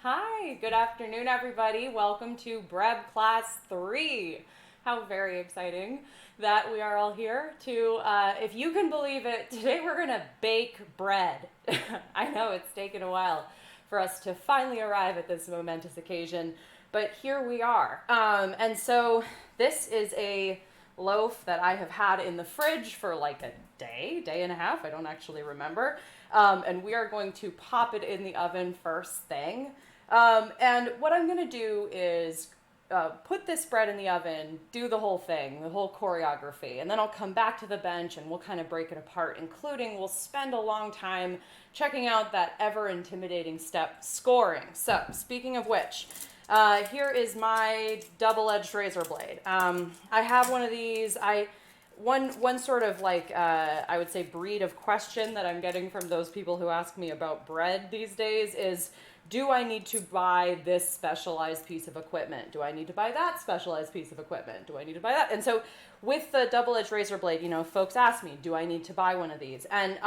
Hi, good afternoon, everybody. Welcome to BREB Class 3. How very exciting that we are all here to, if you can believe it, today we're going to bake bread. I know it's taken a while for us to finally arrive at this momentous occasion, but here we are. And so this is a loaf that I have had in the fridge for like a day and a half. I don't actually remember. And we are going to pop it in the oven first thing. And what I'm going to do is put this bread in the oven, do the whole thing, the whole choreography, and then I'll come back to the bench and we'll kind of break it apart, including we'll spend a long time checking out that ever intimidating step, scoring. So speaking of which, here is my double-edged razor blade. I have one of these. One sort of like, I would say breed of question that I'm getting from those people who ask me about bread these days is, do I need to buy this specialized piece of equipment? Do I need to buy that specialized piece of equipment? Do I need to buy that? And so with the double-edged razor blade, you know, folks ask me, do I need to buy one of these? And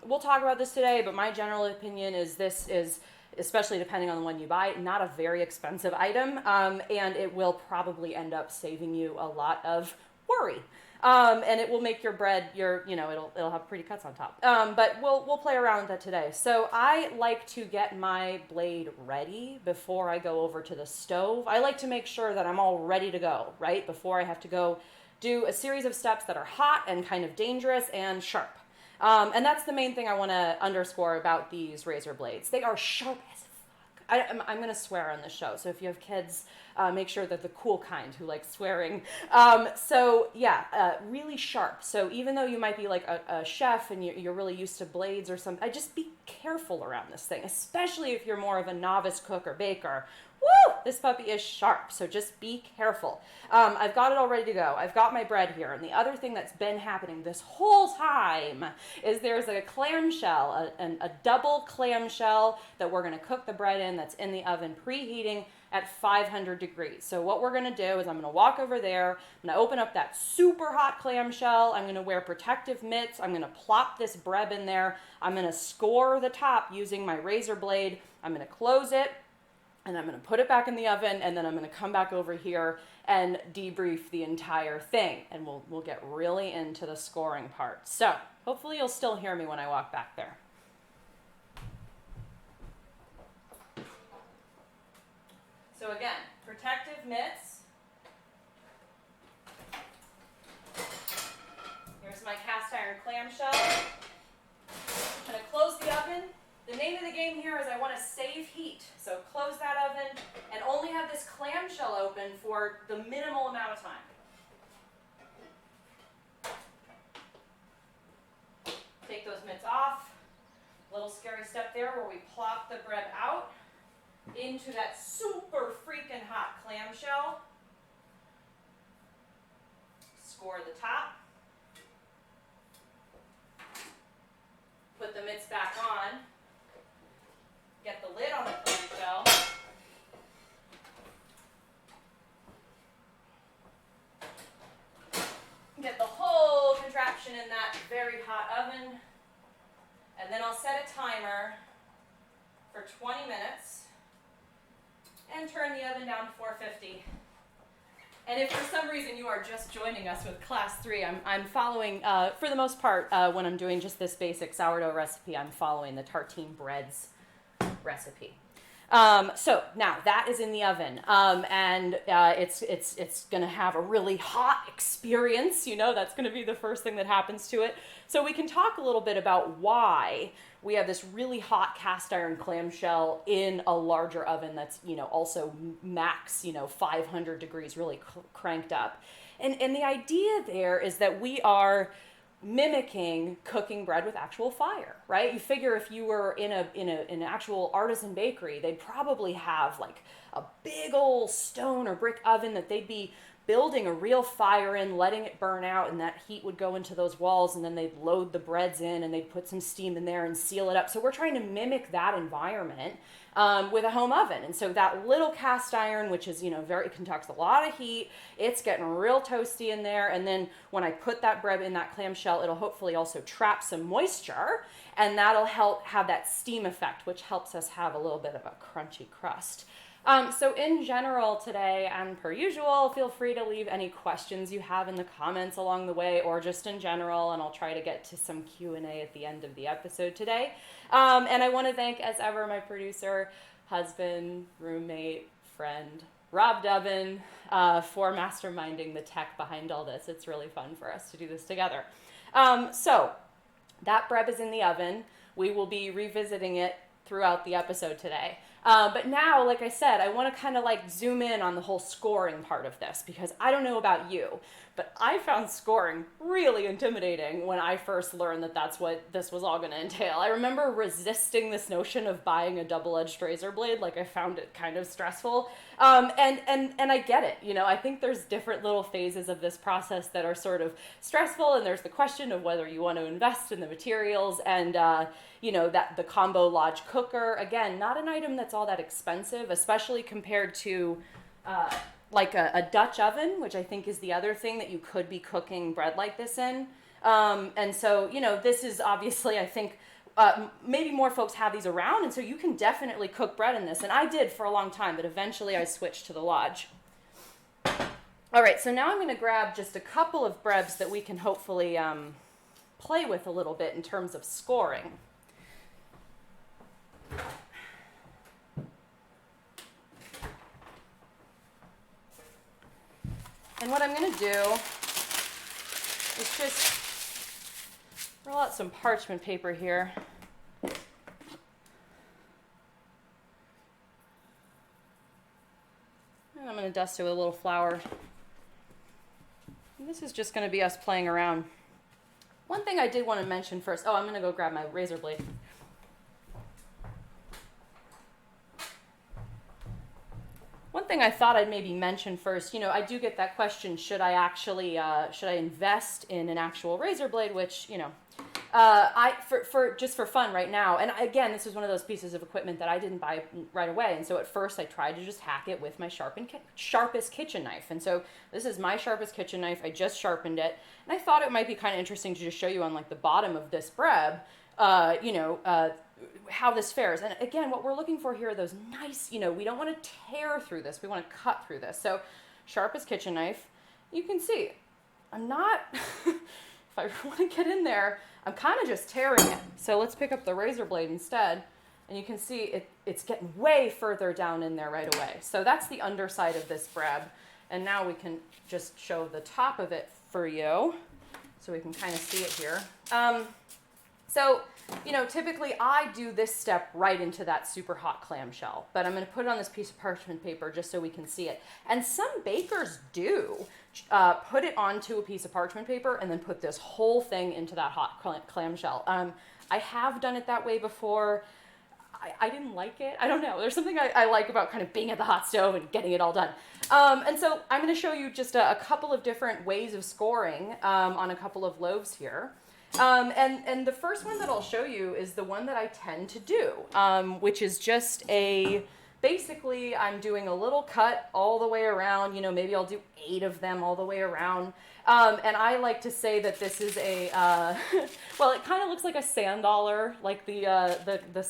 we'll talk about this today, but my general opinion is this is, especially depending on the one you buy, not a very expensive item, and it will probably end up saving you a lot of worry. And it will make your bread, it'll have pretty cuts on top. But we'll play around with that today. So I like to get my blade ready before I go over to the stove. I like to make sure that I'm all ready to go, right? Before I have to go do a series of steps that are hot and kind of dangerous and sharp. And that's the main thing I want to underscore about these razor blades. They are sharp as fuck. I'm going to swear on this show, so if you have kids, make sure that the cool kind who like swearing. Really sharp. So even though you might be like a chef and you're really used to blades or something, I just be careful around this thing, especially if you're more of a novice cook or baker. Woo! This puppy is sharp, so just be careful. I've got it all ready to go. I've got my bread here. And the other thing that's been happening this whole time is there's a clamshell, a double clamshell that we're going to cook the bread in that's in the oven preheating at 500 degrees. So what we're going to do is I'm going to walk over there. I'm going to open up that super hot clamshell. I'm going to wear protective mitts. I'm going to plop this Breb in there. I'm going to score the top using my razor blade. I'm going to close it. And I'm going to put it back in the oven, and then I'm going to come back over here and debrief the entire thing. And we'll get really into the scoring part. So hopefully you'll still hear me when I walk back there. So again, protective mitts. Here's my cast iron clamshell. I'm going to close the oven. The name of the game here is I want to save heat. So close that oven and only have this clamshell open for the minimal amount of time. Take those mitts off. Little scary step there where we plop the bread out into that super freaking hot clamshell. Score the top. Put the mitts back on. Get the lid on the clamshell. Get the whole contraption in that very hot oven. And then I'll set a timer for 20 minutes and turn the oven down to 450. And if for some reason you are just joining us with Class 3, I'm following, for the most part, when I'm doing just this basic sourdough recipe, I'm following the tartine breads recipe. So now that is in the oven, and it's going to have a really hot experience. You know, that's going to be the first thing that happens to it. So we can talk a little bit about why we have this really hot cast iron clamshell in a larger oven that's, you know, also max, 500 degrees, really cranked up. And the idea there is that we are mimicking cooking bread with actual fire, right? You figure if you were in an actual artisan bakery, they'd probably have like a big old stone or brick oven that they'd be building a real fire in, letting it burn out, and that heat would go into those walls, and then they'd load the breads in, and they'd put some steam in there and seal it up. So we're trying to mimic that environment with a home oven. And so that little cast iron, which is, it conducts a lot of heat, it's getting real toasty in there. And then when I put that bread in that clamshell, it'll hopefully also trap some moisture, and that'll help have that steam effect, which helps us have a little bit of a crunchy crust. So in general today, and per usual, feel free to leave any questions you have in the comments along the way, or just in general, and I'll try to get to some Q&A at the end of the episode today. And I want to thank, as ever, my producer, husband, roommate, friend, Rob Dubbin, for masterminding the tech behind all this. It's really fun for us to do this together. So that Breb is in the oven. We will be revisiting it throughout the episode today. But now, like I said, I want to kind of zoom in on the whole scoring part of this, because I don't know about you, but I found scoring really intimidating when I first learned that that's what this was all going to entail. I remember resisting this notion of buying a double-edged razor blade. I found it kind of stressful. And I get it. I think there's different little phases of this process that are sort of stressful, and there's the question of whether you want to invest in the materials, and that the Combo Lodge cooker, again, not an item that's all that expensive, especially compared to a Dutch oven, which I think is the other thing that you could be cooking bread like this in. And so, this is obviously, I think, maybe more folks have these around, and so you can definitely cook bread in this. And I did for a long time, but eventually I switched to the Lodge. All right, so now I'm going to grab just a couple of Brebs that we can hopefully play with a little bit in terms of scoring. And what I'm going to do is just roll out some parchment paper here. And I'm going to dust it with a little flour. And this is just going to be us playing around. One thing I did want to mention first. Oh, I'm going to go grab my razor blade. One thing I thought I'd maybe mention first, I do get that question, should I actually, should I invest in an actual razor blade, which, just for fun right now. And again, this is one of those pieces of equipment that I didn't buy right away. And so at first I tried to just hack it with my sharpest kitchen knife. And so this is my sharpest kitchen knife. I just sharpened it. And I thought it might be kind of interesting to just show you on the bottom of this Breb, how this fares. And again, what we're looking for here are those nice, we don't want to tear through this. We want to cut through this. So sharpest kitchen knife, you can see I'm not, if I want to get in there, I'm kind of just tearing it. So let's pick up the razor blade instead. And you can see it's getting way further down in there right away. So that's the underside of this Breb. And now we can just show the top of it for you so we can kind of see it here. So, typically I do this step right into that super hot clamshell, but I'm going to put it on this piece of parchment paper just so we can see it. And some bakers do put it onto a piece of parchment paper and then put this whole thing into that hot clamshell. I have done it that way before. I didn't like it. I don't know. There's something I like about kind of being at the hot stove and getting it all done. And so I'm going to show you just a couple of different ways of scoring on a couple of loaves here. And the first one that I'll show you is the one that I tend to do, which is just basically I'm doing a little cut all the way around, maybe I'll do 8 of them all the way around. And I like to say that this is well, it kind of looks like a sand dollar, like the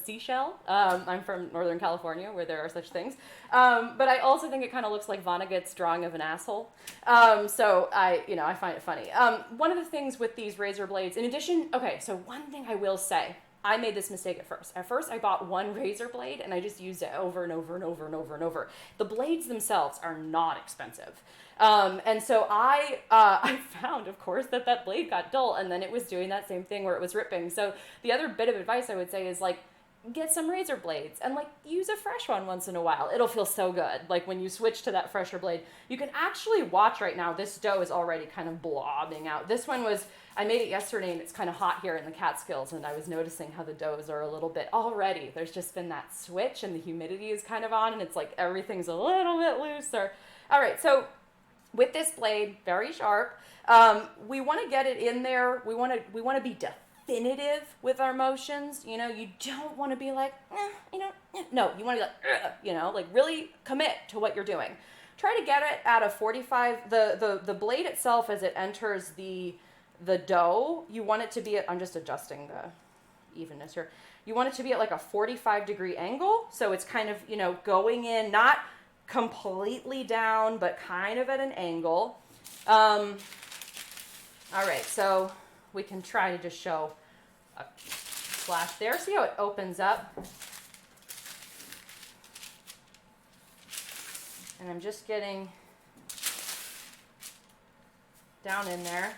seashell. I'm from Northern California where there are such things. But I also think it kind of looks like Vonnegut's drawing of an asshole. So I find it funny. One of the things with these razor blades, in addition, okay, so one thing I will say, I made this mistake at first. At first, I bought one razor blade and I just used it over and over and over and over and over. The blades themselves are not expensive. And so I found, of course, that blade got dull and then it was doing that same thing where it was ripping. So the other bit of advice I would say is get some razor blades and use a fresh one once in a while. It'll feel so good. When you switch to that fresher blade, you can actually watch right now, this dough is already kind of blobbing out. This one I made it yesterday and it's kind of hot here in the Catskills and I was noticing how the doughs are a little bit already. There's just been that switch and the humidity is kind of on and it's everything's a little bit looser. All right, so with this blade, very sharp, we want to get it in there. We want to be definitive with our motions. You know, you don't want to be like, no, you want to be like, like really commit to what you're doing. Try to get it at a 45, the blade itself as it enters the dough, you want it to be at, I'm just adjusting the evenness here. You want it to be at like a 45-degree angle. So it's kind of, going in, not completely down, but kind of at an angle. All right, so we can try to just show a slash there. See how it opens up? And I'm just getting down in there.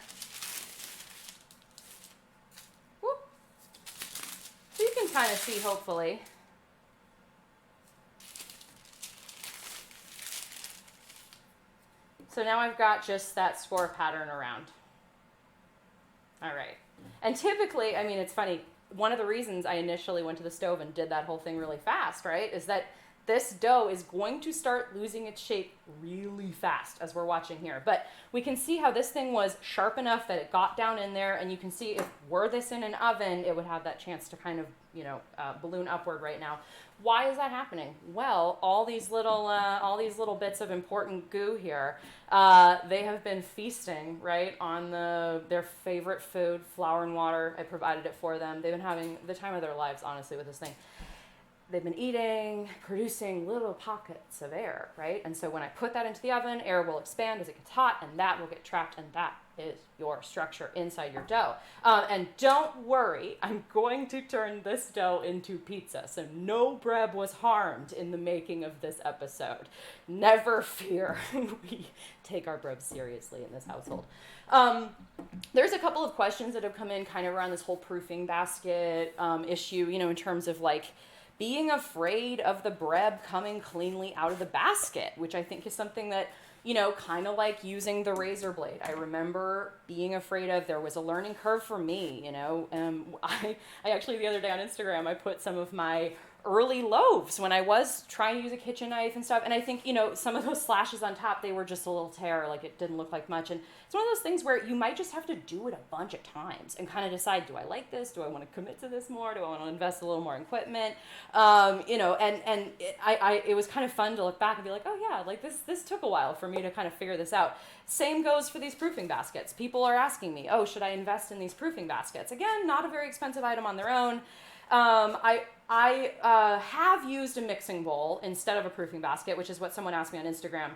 Whoop. So you can kind of see, hopefully. So now I've got just that score pattern around. All right. And typically, I mean, it's funny, one of the reasons I initially went to the stove and did that whole thing really fast, right, is that this dough is going to start losing its shape really fast, as we're watching here. But we can see how this thing was sharp enough that it got down in there, and you can see if were this in an oven, it would have that chance to kind of, balloon upward right now. Why is that happening? Well, all these little bits of important goo here, they have been feasting, right, on their favorite food, flour and water. I provided it for them. They've been having the time of their lives, honestly, with this thing. They've been eating, producing little pockets of air, right? And so when I put that into the oven, air will expand as it gets hot, and that will get trapped, and that is your structure inside your dough. And don't worry, I'm going to turn this dough into pizza, so no Breb was harmed in the making of this episode. Never fear. We take our Brebs seriously in this household. There's a couple of questions that have come in kind of around this whole proofing basket issue, in terms of like, being afraid of the Breb coming cleanly out of the basket, which I think is something that, kind of like using the razor blade. I remember being afraid of, there was a learning curve for me, I actually the other day on Instagram, I put some of my early loaves when I was trying to use a kitchen knife and stuff. And I think, some of those slashes on top, they were just a little tear, like it didn't look like much. And it's one of those things where you might just have to do it a bunch of times and kind of decide, do I like this? Do I want to commit to this more? Do I want to invest a little more in equipment? It was kind of fun to look back and be like, oh yeah, like this took a while for me to kind of figure this out. Same goes for these proofing baskets. People are asking me, oh, should I invest in these proofing baskets? Again, not a very expensive item on their own. I have used a mixing bowl instead of a proofing basket, which is what someone asked me on Instagram.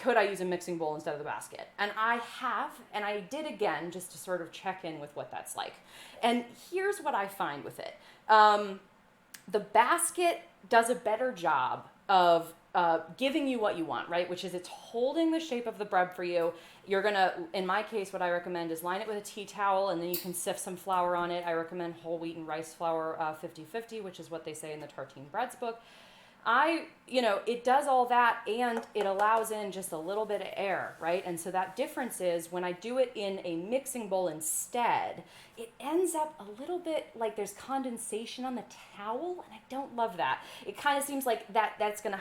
Could I use a mixing bowl instead of the basket? And I have, and I did again, just to sort of check in with what that's like. And here's what I find with it. The basket does a better job of giving you what you want, right? Which is it's holding the shape of the bread for you. You're gonna, in my case, what I recommend is line it with a tea towel, and then you can sift some flour on it. I recommend whole wheat and rice flour 50-50, which is what they say in the Tartine Breads book. It does all that, and it allows in just a little bit of air, right? And so that difference is when I do it in a mixing bowl instead, it ends up a little bit like there's condensation on the towel, and I don't love that. It kind of seems like that's gonna,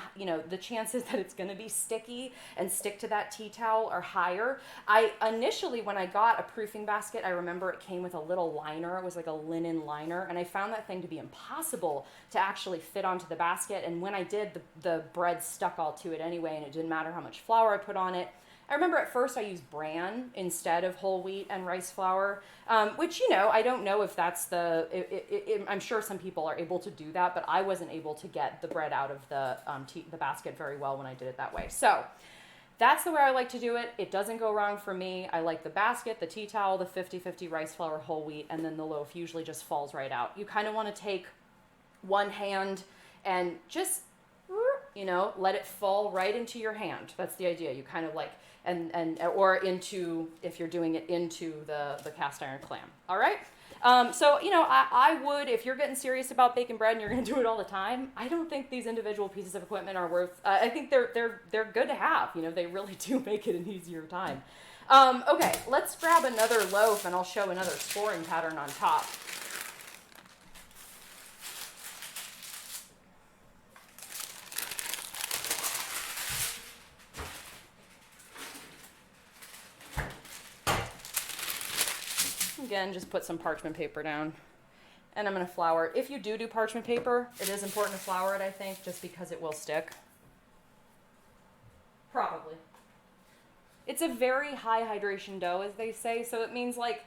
the chances that it's gonna be sticky and stick to that tea towel are higher. I initially, when I got a proofing basket, I remember it came with a little liner. It was like a linen liner, and I found that thing to be impossible to actually fit onto the basket. And when I did, the bread stuck all to it anyway, and it didn't matter how much flour I put on it. I remember at first I used bran instead of whole wheat and rice flour, which, I don't know if that's I'm sure some people are able to do that, but I wasn't able to get the bread out of the basket very well when I did it that way. So that's the way I like to do it. It doesn't go wrong for me. I like the basket, the tea towel, the 50-50 rice flour, whole wheat, and then the loaf usually just falls right out. You kind of want to take one hand and just, let it fall right into your hand. That's the idea. You kind of like, or into, if you're doing it into the cast iron clam. All right. I would, if you're getting serious about baking bread and you're going to do it all the time, I don't think these individual pieces of equipment are worth, I think they're good to have. They really do make it an easier time. Okay, let's grab another loaf and I'll show another scoring pattern on top. Again, just put some parchment paper down. And I'm going to flour. If you do parchment paper, it is important to flour it, I think, just because it will stick. Probably. It's a very high hydration dough, as they say, so it means, like,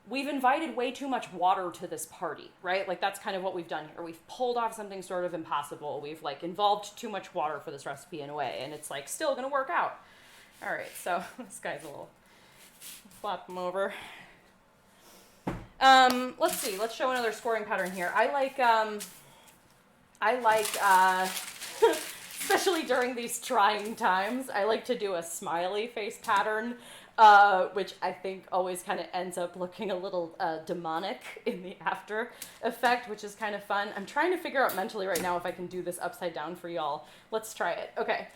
we've invited way too much water to this party, right? Like, that's kind of what we've done here. We've pulled off something sort of impossible. We've, like, involved too much water for this recipe in a way, and it's, like, still going to work out. All right, so this guy's a little... Flop him over. Let's see. Let's show another scoring pattern here. I like, especially during these trying times, I like to do a smiley face pattern, which I think always kind of ends up looking a little demonic in the after effect, which is kind of fun. I'm trying to figure out mentally right now if I can do this upside down for y'all. Let's try it. Okay.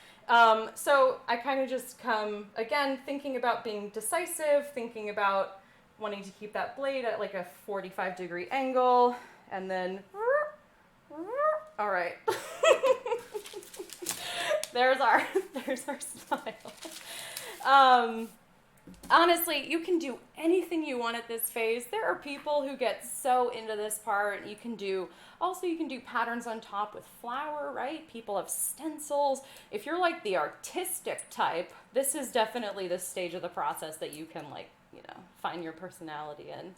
So I kind of just come, again, thinking about being decisive, thinking about wanting to keep that blade at like a 45-degree angle, and then, all right. there's our smile. Honestly, you can do anything you want at this phase. There are people who get so into this part. You can do patterns on top with flour, right? People have stencils. If you're like the artistic type, this is definitely the stage of the process that you can, like, you know, find your personality in.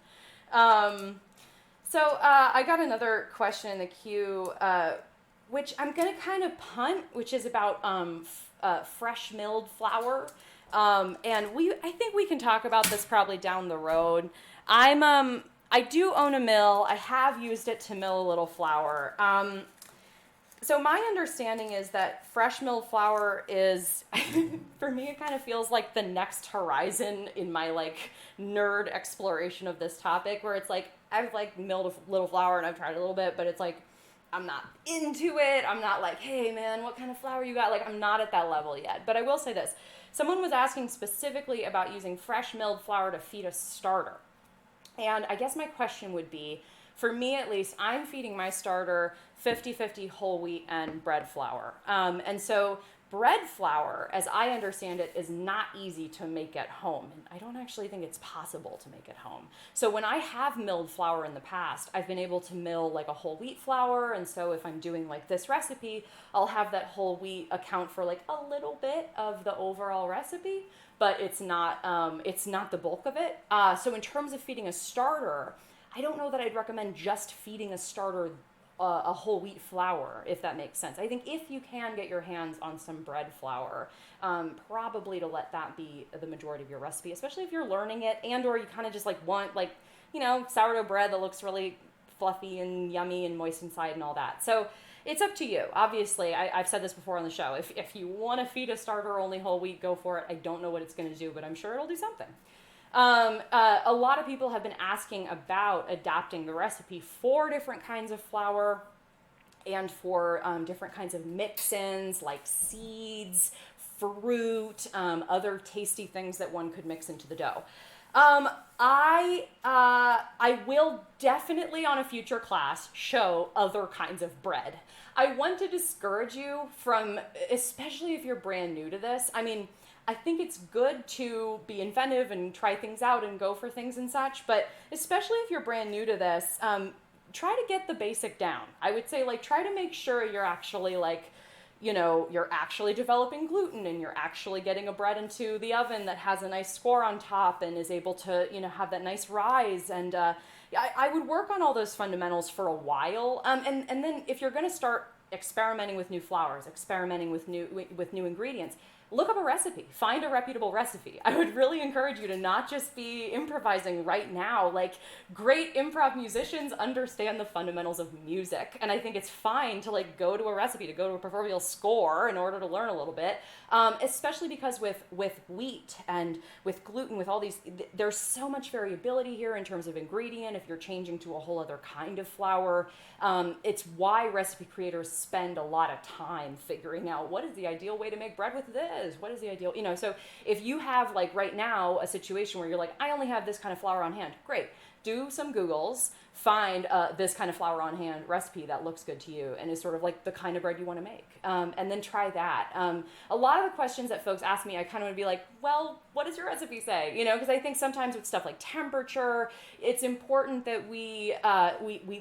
So I got another question in the queue, which I'm going to kind of punt, which is about fresh milled flour. And I think we can talk about this probably down the road. I do own a mill. I have used it to mill a little flour. So my understanding is that fresh milled flour is, for me, it kind of feels like the next horizon in my, like, nerd exploration of this topic, where it's like, I've, like, milled a little flour and I've tried a little bit, but it's like, I'm not into it. I'm not like, hey man, what kind of flour you got? Like, I'm not at that level yet. But I will say this. Someone was asking specifically about using fresh milled flour to feed a starter. And I guess my question would be, for me at least, I'm feeding my starter 50-50 whole wheat and bread flour. And so bread flour, as I understand it, is not easy to make at home. And I don't actually think it's possible to make at home. So when I have milled flour in the past, I've been able to mill like a whole wheat flour. And so if I'm doing like this recipe, I'll have that whole wheat account for like a little bit of the overall recipe, but it's not the bulk of it. So in terms of feeding a starter, I don't know that I'd recommend just feeding a starter a whole wheat flour, if that makes sense. I think if you can get your hands on some bread flour, probably to let that be the majority of your recipe, especially if you're learning it, and or you kind of just like want, like, you know, sourdough bread that looks really fluffy and yummy and moist inside and all that. So it's up to you. Obviously, I've said this before on the show. If you want to feed a starter only whole wheat, go for it. I don't know what it's going to do, but I'm sure it'll do something. A lot of people have been asking about adapting the recipe for different kinds of flour and for different kinds of mix-ins like seeds, fruit, other tasty things that one could mix into the dough. I will definitely on a future class show other kinds of bread. I want to discourage you from, especially if you're brand new to this. I mean, I think it's good to be inventive and try things out and go for things and such, but especially if you're brand new to this, try to get the basic down. I would say, like, try to make sure you're actually, like, you know, you're actually developing gluten and you're actually getting a bread into the oven that has a nice score on top and is able to, you know, have that nice rise. And I would work on all those fundamentals for a while. And then if you're going to start experimenting with new flours, experimenting with new ingredients, look up a recipe, find a reputable recipe. I would really encourage you to not just be improvising right now. Like, great improv musicians understand the fundamentals of music. And I think it's fine to, like, go to a recipe, to go to a proverbial score in order to learn a little bit. Especially because with wheat and with gluten, with all these, there's so much variability here in terms of ingredient. If you're changing to a whole other kind of flour, it's why recipe creators spend a lot of time figuring out what is the ideal way to make bread with this. is. What is the ideal? So if you have like right now a situation where you're like, I only have this kind of flour on hand, great. Do some Googles, find this kind of flour on hand recipe that looks good to you and is sort of like the kind of bread you want to make. And then try that. A lot of the questions that folks ask me, I kind of want to be like, well, what does your recipe say? Because I think sometimes with stuff like temperature, it's important that we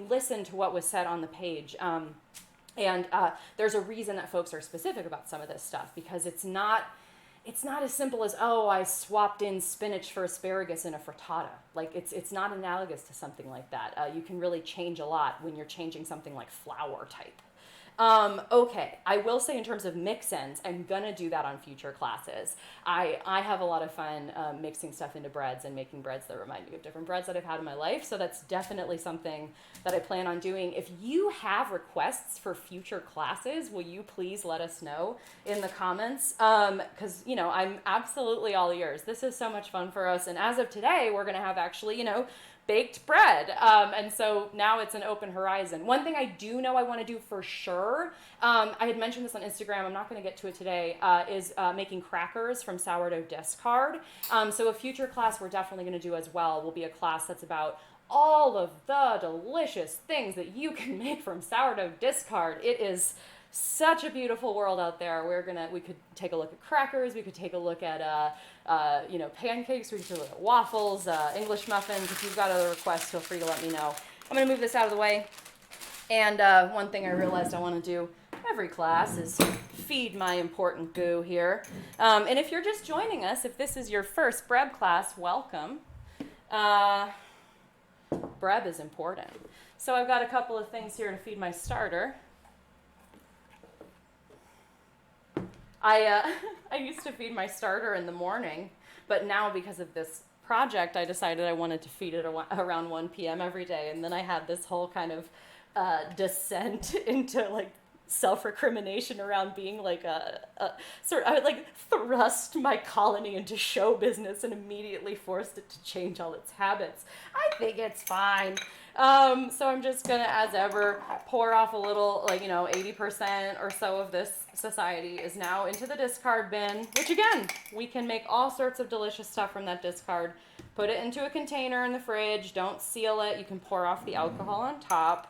listen to what was said on the page. And there's a reason that folks are specific about some of this stuff, because it's not as simple as, oh, I swapped in spinach for asparagus in a frittata. Like it's not analogous to something like that. You can really change a lot when you're changing something like flour type. Okay, I will say in terms of mix-ins, I'm gonna do that on future classes. I have a lot of fun mixing stuff into breads and making breads that remind me of different breads that I've had in my life, so that's definitely something that I plan on doing. If you have requests for future classes, will you please let us know in the comments? Because, I'm absolutely all ears. This is so much fun for us, and as of today, we're gonna have actually, baked bread. And so now it's an open horizon. One thing I do know I want to do for sure, I had mentioned this on Instagram, I'm not going to get to it today, is making crackers from sourdough discard. So a future class we're definitely going to do as well will be a class that's about all of the delicious things that you can make from sourdough discard. It is such a beautiful world out there. We could take a look at crackers, we could take a look at pancakes, we could take a look at waffles, English muffins. If you've got other requests, feel free to let me know. I'm gonna move this out of the way. And one thing I realized I want to do every class is feed my important goo here. And if you're just joining us, if this is your first BREB class, welcome. BREB is important. So I've got a couple of things here to feed my starter. I used to feed my starter in the morning, but now because of this project, I decided I wanted to feed it around 1 p.m. every day, and then I had this whole kind of descent into like self-recrimination around being like I would like thrust my colony into show business and immediately forced it to change all its habits. I think it's fine. So I'm just gonna, as ever, pour off a little, 80% or so of this society is now into the discard bin, which again, we can make all sorts of delicious stuff from that discard. Put it into a container in the fridge, don't seal it, you can pour off the alcohol on top.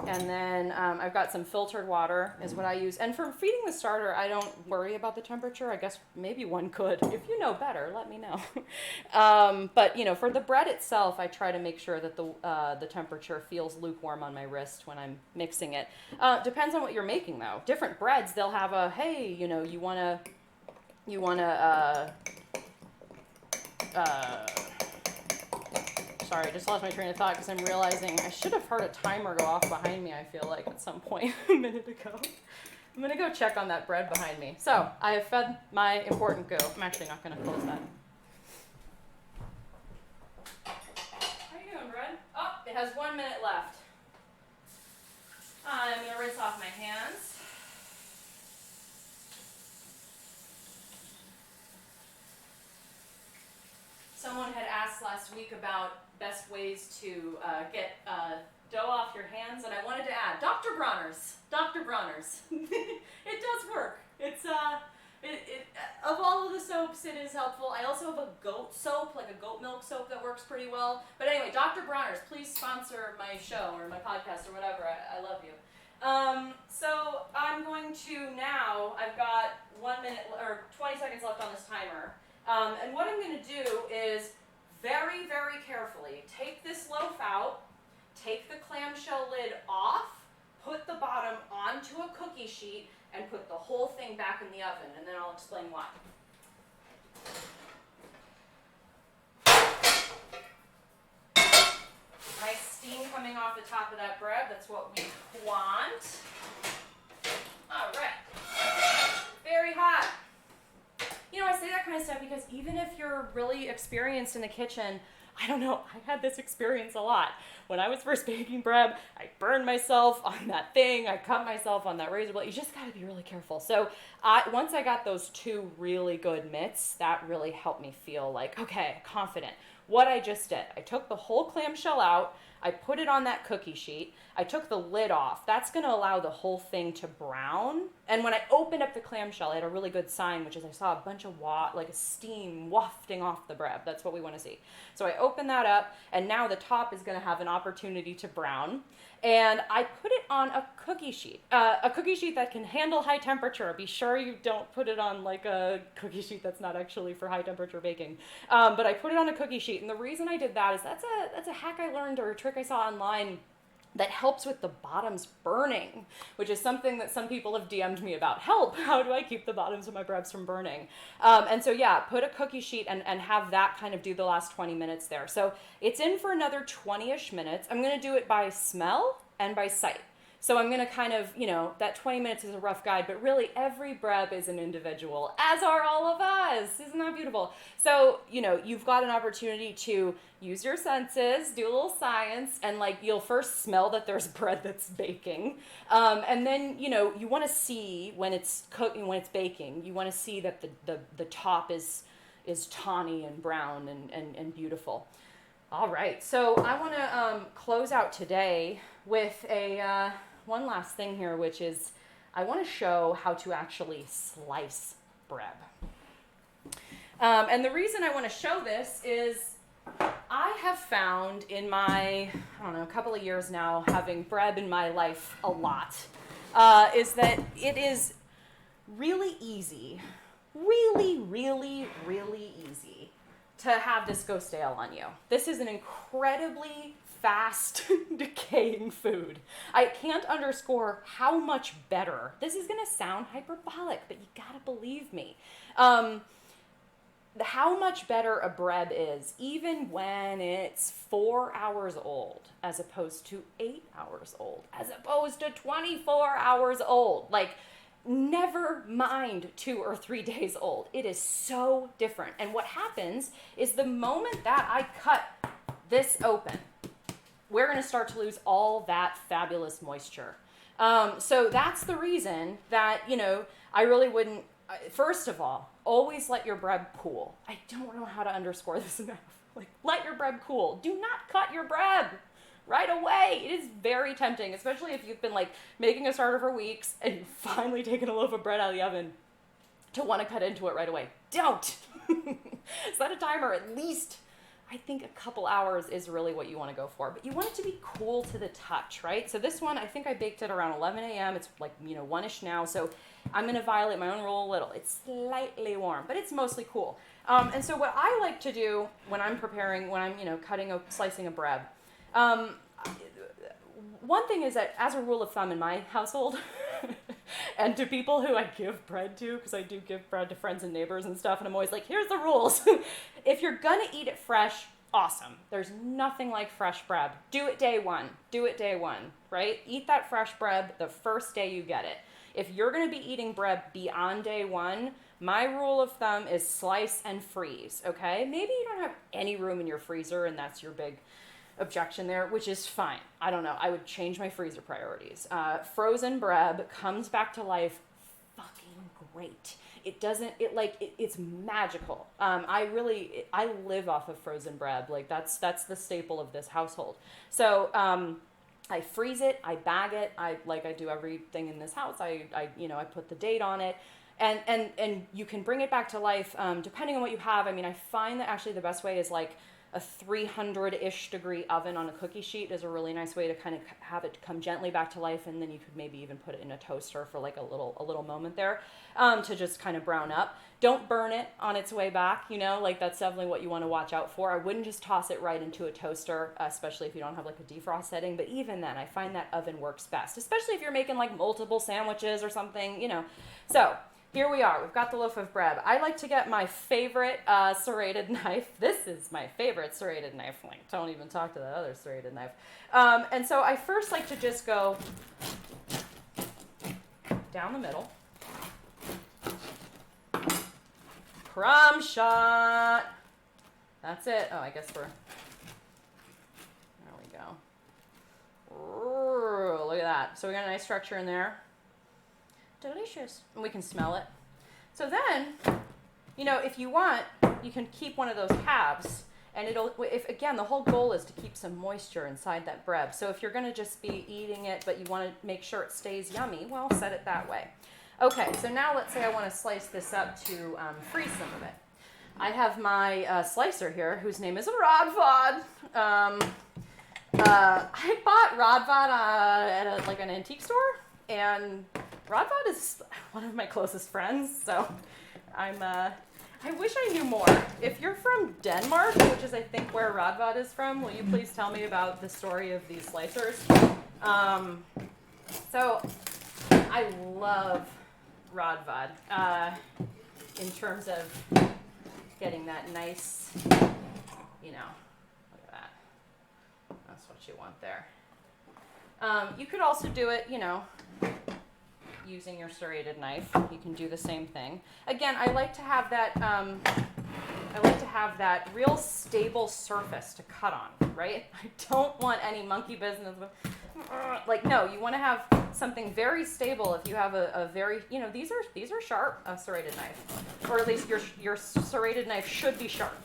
And then I've got some filtered water is what I use. And for feeding the starter, I don't worry about the temperature. I guess maybe one could. If you know better, let me know. But, for the bread itself, I try to make sure that the temperature feels lukewarm on my wrist when I'm mixing it. Depends on what you're making, though. Different breads, they'll have a, hey, you want to, sorry, I just lost my train of thought because I'm realizing I should have heard a timer go off behind me, I feel like, at some point a minute ago. I'm going to go check on that bread behind me. So, I have fed my important goo. I'm actually not going to close that. How you doing, bread? Oh, it has 1 minute left. I'm going to rinse off my hands. Someone had asked last week about best ways to get dough off your hands, and I wanted to add Dr. Bronner's. Dr. Bronner's. It does work. It's of all of the soaps, it is helpful. I also have a goat soap, like a goat milk soap that works pretty well. But anyway, Dr. Bronner's, please sponsor my show or my podcast or whatever. I love you. So I'm going to now, I've got 1 minute or 20 seconds left on this timer. And what I'm going to do is very, very carefully take this loaf out, take the clamshell lid off, put the bottom onto a cookie sheet, and put the whole thing back in the oven, and then I'll explain why. Nice steam coming off the top of that bread, that's what we want. All right, very hot. I say that kind of stuff because even if you're really experienced in the kitchen, I don't know, I had this experience a lot. When I was first baking bread, I burned myself on that thing, I cut myself on that razor blade. You just gotta be really careful. So once I got those 2 really good mitts, that really helped me feel like, okay, confident. What I just did, I took the whole clamshell out, I put it on that cookie sheet, I took the lid off. That's gonna allow the whole thing to brown. And when I opened up the clamshell, I had a really good sign, which is I saw a bunch of like a steam wafting off the bread. That's what we wanna see. So I opened that up, and now the top is gonna have an opportunity to brown. And I put it on a cookie sheet that can handle high temperature. Be sure you don't put it on like a cookie sheet that's not actually for high temperature baking. But I put it on a cookie sheet, and the reason I did that is that's a hack I learned, or a trick I saw online that helps with the bottoms burning, which is something that some people have DM'd me about. Help, how do I keep the bottoms of my Brebs from burning? And so yeah, put a cookie sheet and have that kind of do the last 20 minutes there. So it's in for another 20-ish minutes. I'm gonna do it by smell and by sight. So I'm gonna kind of, that 20 minutes is a rough guide, but really every Breb is an individual, as are all of us. Isn't that beautiful? So, you've got an opportunity to use your senses, do a little science, and you'll first smell that there's bread that's baking. And then, you wanna see when it's cooking, when it's baking, you wanna see that the top is tawny and brown and beautiful. All right, so I wanna close out today with one last thing here, which is I want to show how to actually slice bread. And the reason I want to show this is I have found in my, couple of years now, having bread in my life a lot, is that it is really easy, really, really, really easy to have this go stale on you. This is an incredibly fast decaying food. I can't underscore how much better. This is gonna sound hyperbolic, but you gotta believe me. How much better a Breb is, even when it's 4 hours old, as opposed to 8 hours old, as opposed to 24 hours old. Never mind 2 or 3 days old. It is so different. And what happens is the moment that I cut this open, we're going to start to lose all that fabulous moisture. So that's the reason that, I really wouldn't, first of all, always let your bread cool. I don't know how to underscore this enough. Let your bread cool. Do not cut your bread right away. It is very tempting, especially if you've been making a starter for weeks and you've finally taken a loaf of bread out of the oven, to want to cut into it right away. Don't. Set a timer. At least I think a couple hours is really what you want to go for, but you want it to be cool to the touch, right? So this one, I think I baked it around 11 a.m. It's 1-ish now, so I'm going to violate my own rule a little. It's slightly warm, but it's mostly cool. And so what I like to do when I'm preparing, when I'm, slicing a bread, one thing is that, as a rule of thumb in my household, and to people who I give bread to, because I do give bread to friends and neighbors and stuff, and I'm always like, here's the rules. If you're gonna eat it fresh, awesome. There's nothing like fresh bread. Do it day one. Do it day one, right? Eat that fresh bread the first day you get it. If you're gonna be eating bread beyond day one, my rule of thumb is slice and freeze, okay? Maybe you don't have any room in your freezer and that's your big objection there, which is fine. I don't know. I would change my freezer priorities. Frozen bread comes back to life fucking great. It's magical. I live off of frozen bread. That's the staple of this household. So, I freeze it, I bag it, I do everything in this house. I put the date on it. And you can bring it back to life, depending on what you have. I find that actually the best way is a 300-ish degree oven on a cookie sheet is a really nice way to kind of have it come gently back to life, and then you could maybe even put it in a toaster for a little moment there, to just kind of brown up. Don't burn it on its way back, that's definitely what you want to watch out for. I wouldn't just toss it right into a toaster, especially if you don't have a defrost setting, but even then, I find that oven works best, especially if you're making multiple sandwiches or something, So, here we are. We've got the loaf of bread. I like to get my favorite serrated knife. This is my favorite serrated knife. Don't even talk to that other serrated knife. And so I first like to just go down the middle. Crumb shot. That's it. Oh, I guess there we go. Ooh, look at that. So we got a nice structure in there. Delicious. And we can smell it. So then, you know, if you want, you can keep one of those halves. And again, the whole goal is to keep some moisture inside that bread. So if you're going to just be eating it, but you want to make sure it stays yummy, well, set it that way. Okay, so now let's say I want to slice this up to freeze some of it. I have my slicer here, whose name is Rodvod. I bought Rodvod at like an antique store, and Rodvod is one of my closest friends, so I wish I knew more. If you're from Denmark, which is I think where Rodvod is from, will you please tell me about the story of these slicers? So I love Rodvod in terms of getting that nice, you know, look at that. That's what you want there. You could also do it, you know, using your serrated knife. You can do the same thing. Again, I like to have that real stable surface to cut on, right? I don't want any monkey business with, like, no, you want to have something very stable. If you have a very, you know, these are sharp, a serrated knife, or at least your serrated knife should be sharp.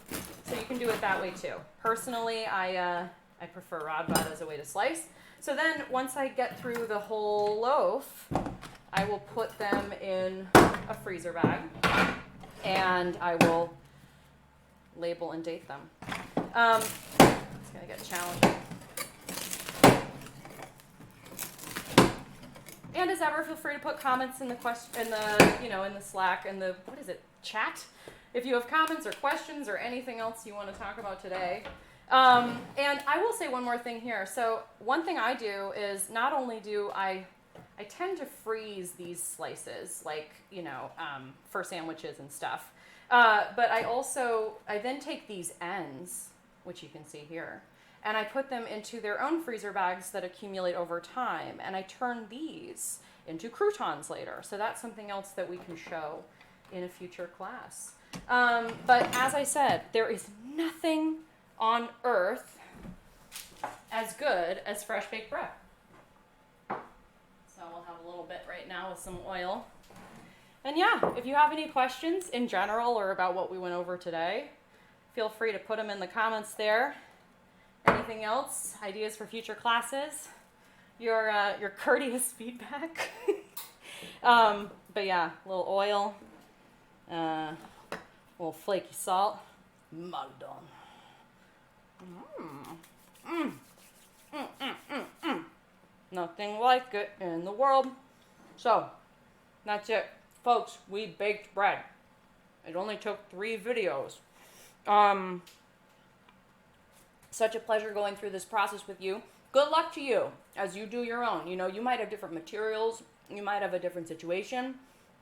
So you can do it that way too. Personally, I prefer Rodvod as a way to slice. So then once I get through the whole loaf, I will put them in a freezer bag, and I will label and date them. It's gonna get challenging. And as ever, feel free to put comments in the in the Slack and the chat, if you have comments or questions or anything else you want to talk about today. And I will say one more thing here. So one thing I do is not only do I tend to freeze these slices, like, you know, for sandwiches and stuff. But I then take these ends, which you can see here, and I put them into their own freezer bags that accumulate over time. And I turn these into croutons later. So that's something else that we can show in a future class. But as I said, there is nothing on earth as good as fresh baked bread. So we'll have a little bit right now with some oil. And yeah, if you have any questions in general or about what we went over today, feel free to put them in the comments there. Anything else? Ideas for future classes? Your courteous feedback. But yeah, a little oil, a little flaky salt. Well done. Nothing like it in the world. So, that's it. Folks, we baked bread. It only took 3 videos. Such a pleasure going through this process with you. Good luck to you as you do your own. You know, you might have different materials. You might have a different situation.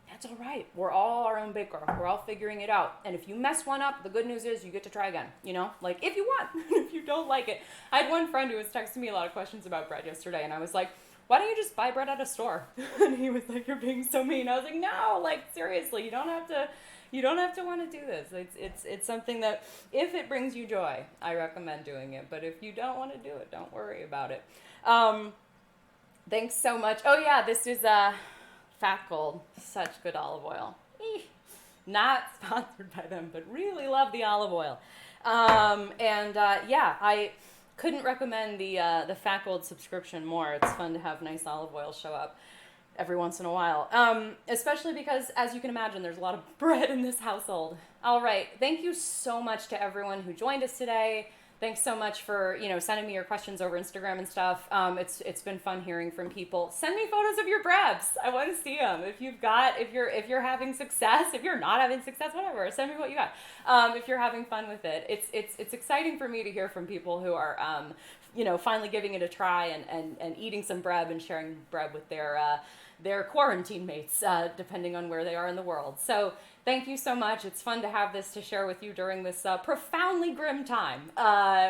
That's all right. We're all our own baker. We're all figuring it out. And if you mess one up, the good news is you get to try again. You know, like if you want, if you don't like it. I had one friend who was texting me a lot of questions about bread yesterday, and I was like, why don't you just buy bread at a store? And he was like, you're being so mean. I was like, no, like seriously, you don't have to want to do this. It's something that if it brings you joy, I recommend doing it. But if you don't want to do it, don't worry about it. Thanks so much. Oh yeah, this is Fat Gold, such good olive oil. Not sponsored by them, but really love the olive oil. Yeah, I couldn't recommend the Fat Gold subscription more. It's fun to have nice olive oil show up every once in a while, especially because, as you can imagine, there's a lot of bread in this household. All right, thank you so much to everyone who joined us today. Thanks so much for, you know, sending me your questions over Instagram and stuff. It's been fun hearing from people. Send me photos of your Brebs. I want to see them. If you're having success, if you're not having success, whatever, send me what you got. If you're having fun with it, it's exciting for me to hear from people who are, you know, finally giving it a try and eating some Breb and sharing Breb with their quarantine mates, depending on where they are in the world. So thank you so much. It's fun to have this to share with you during this profoundly grim time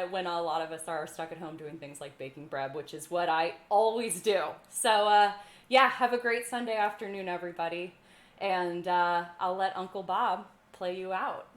when a lot of us are stuck at home doing things like baking Breb, which is what I always do. So yeah, have a great Sunday afternoon, everybody. And I'll let Uncle Bob play you out.